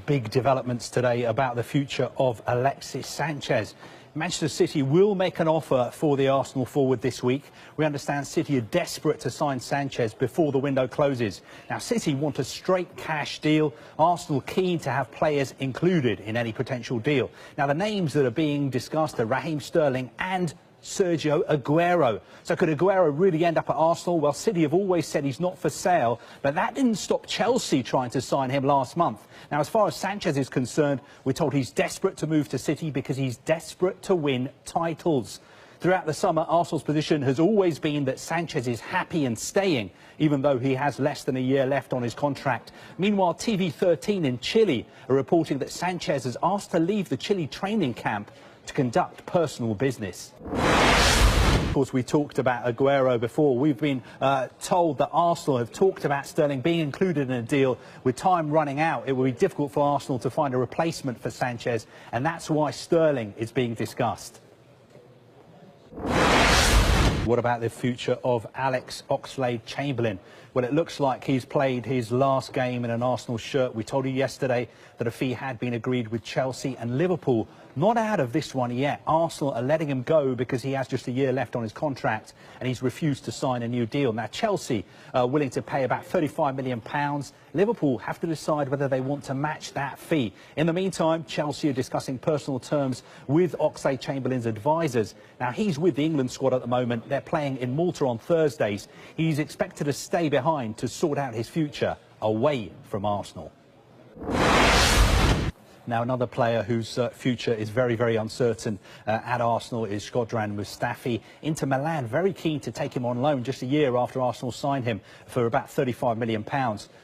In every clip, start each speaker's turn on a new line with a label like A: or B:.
A: Big developments today about the future of Alexis Sanchez. Manchester City will make an offer for the Arsenal forward this week. We understand City are desperate to sign Sanchez before the window closes. Now, City want a straight cash deal. Arsenal keen to have players included in any potential deal. Now, the names that are being discussed are Raheem Sterling and Sergio Aguero. So could Aguero really end up at Arsenal? Well, City have always said he's not for sale, but that didn't stop Chelsea trying to sign him last month. Now, as far as Sanchez is concerned, we're told he's desperate to move to City because he's desperate to win titles. Throughout the summer, Arsenal's position has always been that Sanchez is happy and staying, even though he has less than a year left on his contract. Meanwhile, TV13 in Chile are reporting that Sanchez has asked to leave the Chile training camp to conduct personal business. Of course, we talked about Aguero before. We've been told that Arsenal have talked about Sterling being included in a deal. With time running out, it will be difficult for Arsenal to find a replacement for Sanchez, and that's why Sterling is being discussed. What about the future of Alex Oxlade-Chamberlain? Well, it looks like he's played his last game in an Arsenal shirt. We told you yesterday that a fee had been agreed with Chelsea and Liverpool. Not out of this one yet. Arsenal are letting him go because he has just a year left on his contract and he's refused to sign a new deal. Now, Chelsea are willing to pay about £35 million. Liverpool have to decide whether they want to match that fee. In the meantime, Chelsea are discussing personal terms with Oxlade-Chamberlain's advisors. Now, he's with the England squad at the moment. They're playing in Malta on Thursdays. He's expected to stay behind to sort out his future away from Arsenal. Now, another player whose future is very, very uncertain at Arsenal is Shkodran Mustafi. Inter Milan very keen to take him on loan just a year after Arsenal signed him for about £35 million.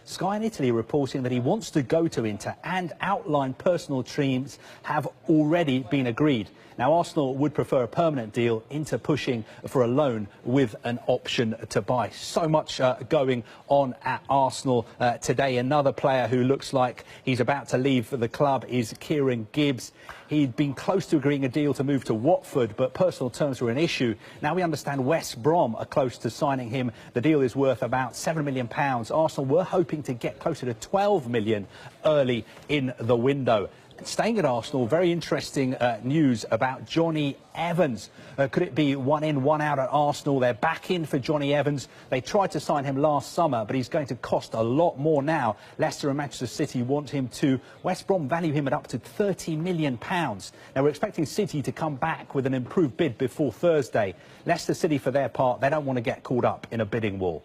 A: Sky in Italy reporting that he wants to go to Inter and outline personal terms have already been agreed. Now, Arsenal would prefer a permanent deal, Inter pushing for a loan with an option to buy. So much going on at Arsenal today. Another player who looks like he's about to leave the club is Kieran Gibbs. He'd been close to agreeing a deal to move to Watford, but personal terms were an issue. Now we understand West Brom are close to signing him. The deal is worth about £7 million. Arsenal were hoping to get closer to £12 million early in the window. Staying at Arsenal, very interesting news about Jonny Evans. Could it be one in, one out at Arsenal? They're back in for Jonny Evans. They tried to sign him last summer, but he's going to cost a lot more now. Leicester and Manchester City want him to. West Brom value him at up to £30 million. Now, we're expecting City to come back with an improved bid before Thursday. Leicester City, for their part, they don't want to get caught up in a bidding war.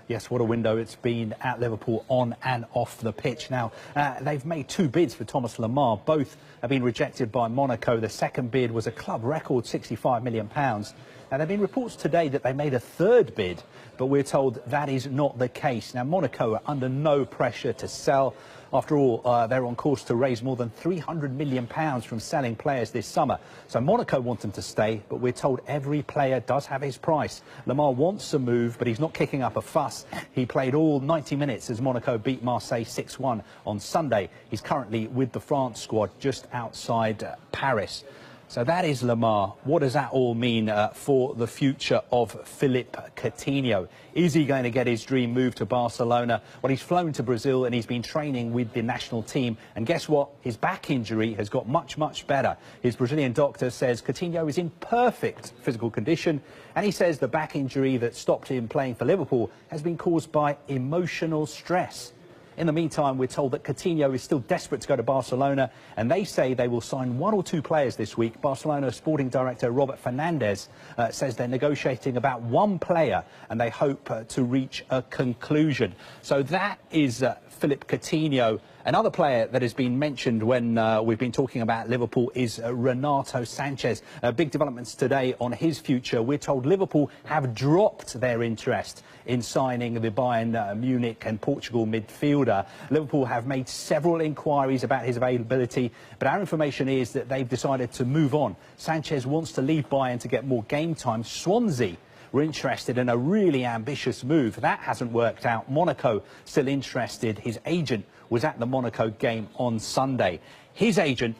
A: Yes, what a window it's been at Liverpool on and off the pitch. Now, they've made two bids for Thomas Lemar. Both have been rejected by Monaco. The second bid was a club record £65 million. Now, there have been reports today that they made a third bid, but we're told that is not the case. Now, Monaco are under no pressure to sell. After all, they're on course to raise more than £300 million from selling players this summer. So Monaco want them to stay, but we're told every player does have his price. Lemar wants to move, but he's not kicking up a fuss. He played all 90 minutes as Monaco beat Marseille 6-1 on Sunday. He's currently with the France squad just outside Paris. So that is Lemar. What does that all mean for the future of Philippe Coutinho? Is he going to get his dream move to Barcelona? Well, he's flown to Brazil and he's been training with the national team. And guess what? His back injury has got much, much better. His Brazilian doctor says Coutinho is in perfect physical condition. And he says the back injury that stopped him playing for Liverpool has been caused by emotional stress. In the meantime, we're told that Coutinho is still desperate to go to Barcelona, and they say they will sign one or two players this week. Barcelona sporting director Robert Fernandez says they're negotiating about one player, and they hope to reach a conclusion. So that is Philippe Coutinho. Another player that has been mentioned when we've been talking about Liverpool is Renato Sanchez. Big developments today on his future. We're told Liverpool have dropped their interest in signing the Bayern Munich and Portugal midfielder. Liverpool have made several inquiries about his availability, but our information is that they've decided to move on. Sanchez wants to leave Bayern to get more game time. Swansea were interested in a really ambitious move. That hasn't worked out. Monaco still interested. His agent was at the Monaco game on Sunday. His agent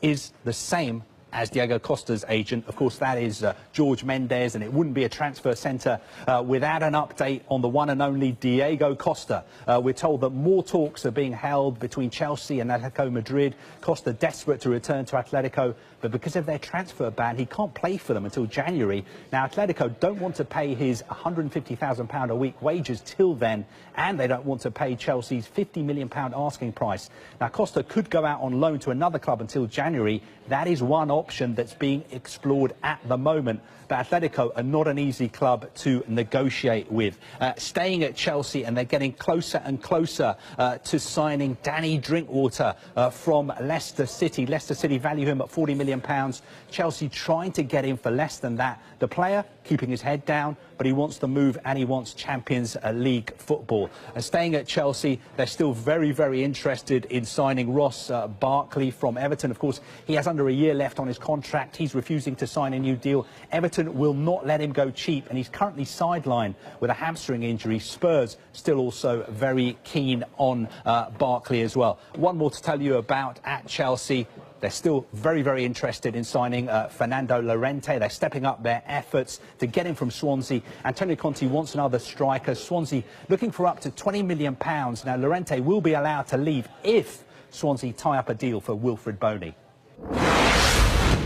A: is the same as Diego Costa's agent. Of course, that is George Mendes, and it wouldn't be a transfer centre without an update on the one and only Diego Costa. We're told that more talks are being held between Chelsea and Atletico Madrid. Costa desperate to return to Atletico, but because of their transfer ban, he can't play for them until January. Now, Atletico don't want to pay his £150,000 a week wages till then, and they don't want to pay Chelsea's £50 million asking price. Now, Costa could go out on loan to another club until January. That is one option that's being explored at the moment. But Atletico are not an easy club to negotiate with. Staying at Chelsea, and they're getting closer and closer to signing Danny Drinkwater from Leicester City. Leicester City value him at £40 million. Chelsea trying to get him for less than that. The player keeping his head down, but he wants the move and he wants Champions League football. And staying at Chelsea, they're still very, very interested in signing Ross Barkley from Everton. Of course, he has under a year left on his contract. He's refusing to sign a new deal. Everton will not let him go cheap, and he's currently sidelined with a hamstring injury. Spurs still also very keen on Barkley as well. One more to tell you about at Chelsea. They're still very, very interested in signing Fernando Llorente. They're stepping up their efforts to get him from Swansea. Antonio Conte wants another striker. Swansea looking for up to £20 million. Now, Llorente will be allowed to leave if Swansea tie up a deal for Wilfried Bony.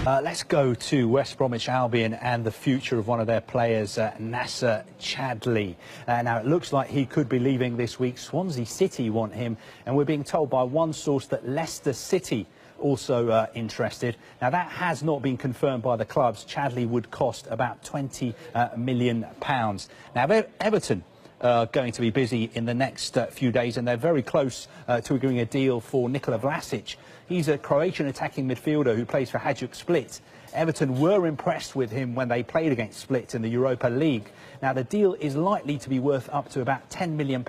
A: Let's go to West Bromwich Albion and the future of one of their players, Nacer Chadli. Now, it looks like he could be leaving this week. Swansea City want him, and we're being told by one source that Leicester City also interested. Now, that has not been confirmed by the clubs. Chadli would cost about £20 million. Now, Everton going to be busy in the next few days, and they're very close to agreeing a deal for Nikola Vlasic. He's a Croatian attacking midfielder who plays for Hajduk Split. Everton were impressed with him when they played against Split in the Europa League. Now, the deal is likely to be worth up to about £10 million.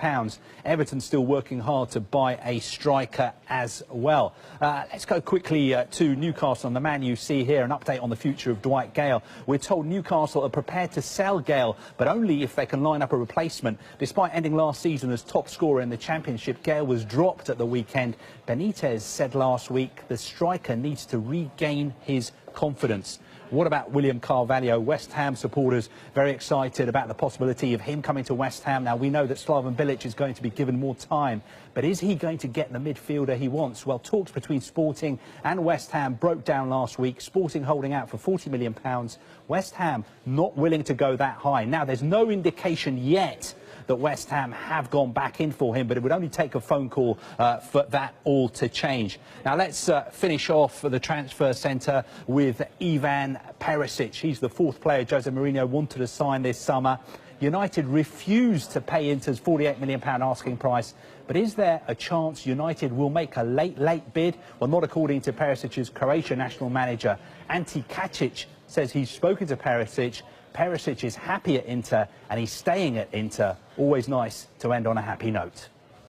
A: Everton's still working hard to buy a striker as well. Let's go quickly to Newcastle and the man you see here, an update on the future of Dwight Gale. We're told Newcastle are prepared to sell Gale, but only if they can line up a replacement. Despite ending last season as top scorer in the Championship, Gale was dropped at the weekend. Benitez said last week the striker needs to regain his confidence. What about William Carvalho? West Ham supporters very excited about the possibility of him coming to West Ham. Now, we know that Slaven Bilic is going to be given more time, but is he going to get the midfielder he wants? Well, talks between Sporting and West Ham broke down last week. Sporting holding out for £40 million. West Ham not willing to go that high. Now, there's no indication yet that West Ham have gone back in for him, but it would only take a phone call for that all to change. Now, let's finish off the transfer centre with Ivan Perisic. He's the fourth player Jose Mourinho wanted to sign this summer. United refused to pay Inter's £48 million asking price. But is there a chance United will make a late bid? Well, not according to Perisic's Croatia national manager. Ante Kacic says he's spoken to Perisic. Perisic is happy at Inter and he's staying at Inter. Always nice to end on a happy note.